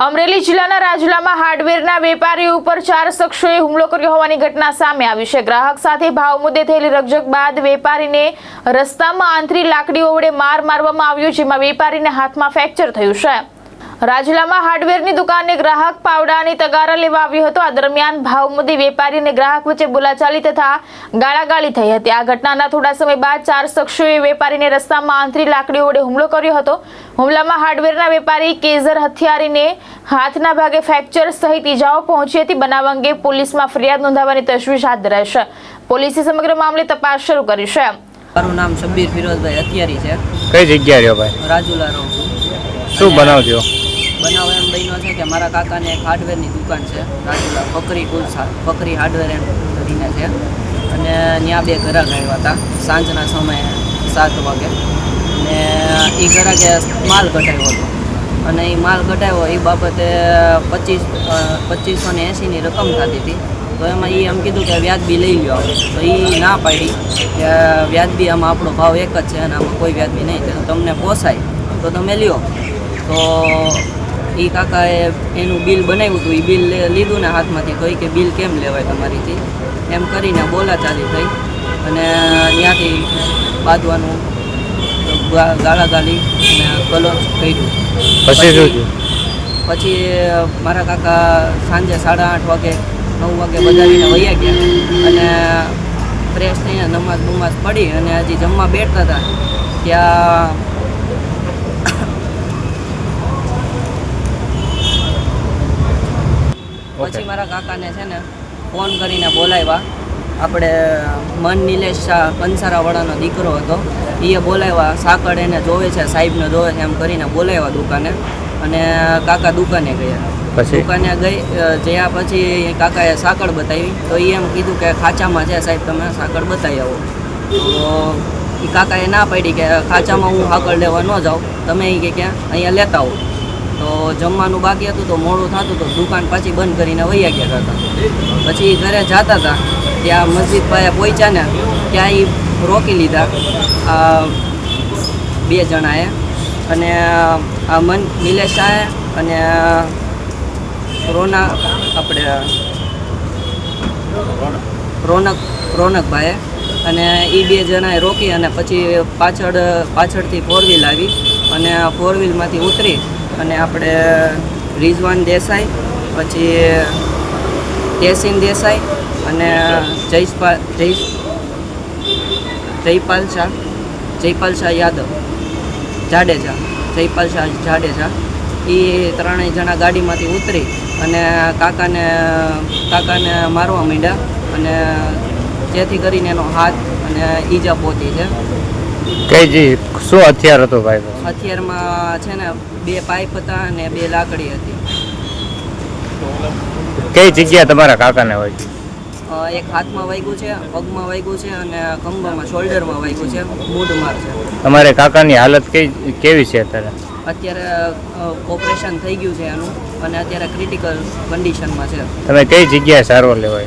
અમરેલી જિલ્લાના રાજુલામાં હાર્ડવેરના વેપારી ઉપર 4 શખ્સોએ હુમલો કર્યો હોવાની ઘટના સામે આવી છે। ગ્રાહક સાથે ભાવ મુદ્દે થયેલી રકઝક બાદ વેપારીને રસ્તામાં આંતરી લાકડીઓ વડે માર મારવામાં આવ્યો, જેમાં વેપારીને હાથમાં ફ્રેક્ચર થયું છે। રાજુલામાં હાર્ડવેરની દુકાને ગ્રાહક પાવડાની તગારા લેવા આવ્યો હતો। આ દરમિયાન ભાવ મુદ્દે વેપારી અને ગ્રાહક વચ્ચે બોલાચાલી તથા ગાળાગાળી થઈ હતી। આ ઘટનાના થોડા સમય બાદ 4 શખ્સોએ વેપારીને રસ્તામાં આંતરી લાકડીઓ વડે હુમલો કર્યો હતો। હુમલામાં હાર્ડવેરના વેપારી કેઝર હથિયારીને હાથના ભાગે ફ્રેક્ચર સહિત ઈજાઓ પહોંચી હતી। બનાવ અંગે પોલીસમાં ફરિયાદ નોંધાવવાની તજવીજ હાથ ધરાઈ છે। પોલીસે સમગ્ર મામલે તપાસ શરૂ કરી છે। મારું નામ શબ્બીર ફિરોઝભાઈ હથિયારી છે। કઈ જગ્યાએ રહ્યો ભાઈ? રાજુલા રહું છું। શું બનાવ થયો? બનાવ એમ બન્યો છે કે મારા કાકાને એક હાર્ડવેરની દુકાન છે રાજુલા, ફકરી ટૂલ્સ, ફકરી હાર્ડવેર એન્ડ કરીને છે, અને ત્યાં બે ગ્રાહક આવ્યા હતા સાંજના સમયે 7 વાગે, અને એ ગ્રાહકે માલ કઢાવ્યો હતો, અને એ માલ કઢાવ્યો એ બાબતે 2580ની રકમ થતી હતી। તો એમાં એ એમ કીધું કે વ્યાજબી લઈ લો, તો એ ના પાડી કે વ્યાજબી આમાં આપણો ભાવ એક જ છે અને આમાં કોઈ વ્યાજબી નહીં, તમને પોસાય તો તમે લ્યો। તો એ કાકાએ એનું બિલ બનાવ્યું હતું, એ બિલ લીધું ને હાથમાંથી, કહી કે બિલ કેમ લેવાય તમારીથી, એમ કરીને બોલાચાલી થઈ, અને ત્યાંથી બાંધવાનું ગાળાગાળી અને કલોચ કર્યું। પછી મારા કાકા સાંજે 8:30 વાગે 9 વાગે બજારીને વયા ગયા, અને ફ્રેશ થઈને નમાઝ બમાઝ પડી અને હજી જમવા બેઠતા હતા ત્યાં પછી મારા કાકાને છે ને ફોન કરીને બોલાવ્યા। આપણે મન નિલેશ શાહ કંસારાવાળાનો દીકરો હતો, એ બોલાવ્યા, સાકળ એને જોવે છે, સાહેબને જોવે છે એમ કરીને બોલાવ્યા દુકાને, અને કાકા દુકાને ગયા। દુકાને જ્યાં પછી કાકાએ સાકળ બતાવી, તો એ એમ કીધું કે ખાંચામાં છે સાહેબ, તમે સાકળ બતાવી આવો। તો એ કાકાએ ના પાડી કે ખાંચામાં હું સાકળ લેવા ન જાઉં, તમે એ કે ક્યાં અહીંયા લેતા આવો। તો જમવાનું બાકી હતું તો મોડું થતું તો દુકાન પાછી બંધ કરીને વયા ગયા હતા। પછી ઘરે જતા હતા ત્યાં મસ્જિદ પાસે પહોંચ્યા ને ત્યાં એ રોકી લીધા આ 2 જણાએ, અને આ નિલેશ શાહે અને રોનકભાઈએ, અને એ 2 જણાએ રોકી, અને પછી પાછળથી 4 વ્હીલ આવી, અને 4 વ્હીલમાંથી ઉતરી અને આપણે રિઝવાન દેસાઈ, પછી તેસીન દેસાઈ અને જયપાલ શાહ જાડેજા એ 3 જણા ગાડીમાંથી ઉતરી અને કાકાને મારવા માંડ્યા, અને જેથી કરીને એનો હાથ અને ઈજા પહોંચી છે। શું હથિયાર હતો ભાઈ? હથિયારમાં છે ને 2 પાઇપ હતા અને 2 લાકડી હતી। કઈ જગ્યા તમારા કાકાને હોય? એક હાથમાં વાગ્યું છે, પગમાં વાગ્યું છે, અને ખંભામાં શોલ્ડરમાં વાગ્યું છે, મૂઢમાર છે। તમારે કાકાની હાલત કેવી છે અત્યારે? અત્યારે ઓપરેશન થઈ ગયું છે એનું, અને અત્યારે ક્રિટિકલ કન્ડિશનમાં છે। તમે કઈ જગ્યાએ સારવાર લેવા?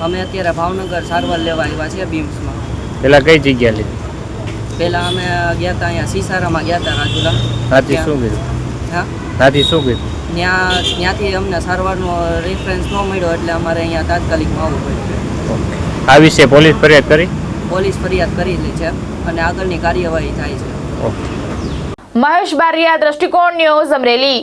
અમે અત્યારે ભાવનગર સારવાર લેવા આવ્યા છીએ બીમ્સમાં। પેલા કઈ જગ્યા લીધી? પહેલાં અમે ગયા હતા અહીંયા સીસારામાં ગયા હતા રાજુલા। ત્યાંથી શું કીધું? ત્યાંથી શું કીધું? ત્યાંથી અમને સારવારનો રેફરન્સ ન મળ્યો, એટલે અમારે અહીંયા તાત્કાલિકમાં આવવું પડ્યું। આ વિશે પોલીસ ફરિયાદ કરી? પોલીસ ફરિયાદ કરેલી છે અને આગળની કાર્યવાહી થાય છે। મહેશ બારિયા, દ્રષ્ટિકોણ ન્યૂઝ, અમરેલી।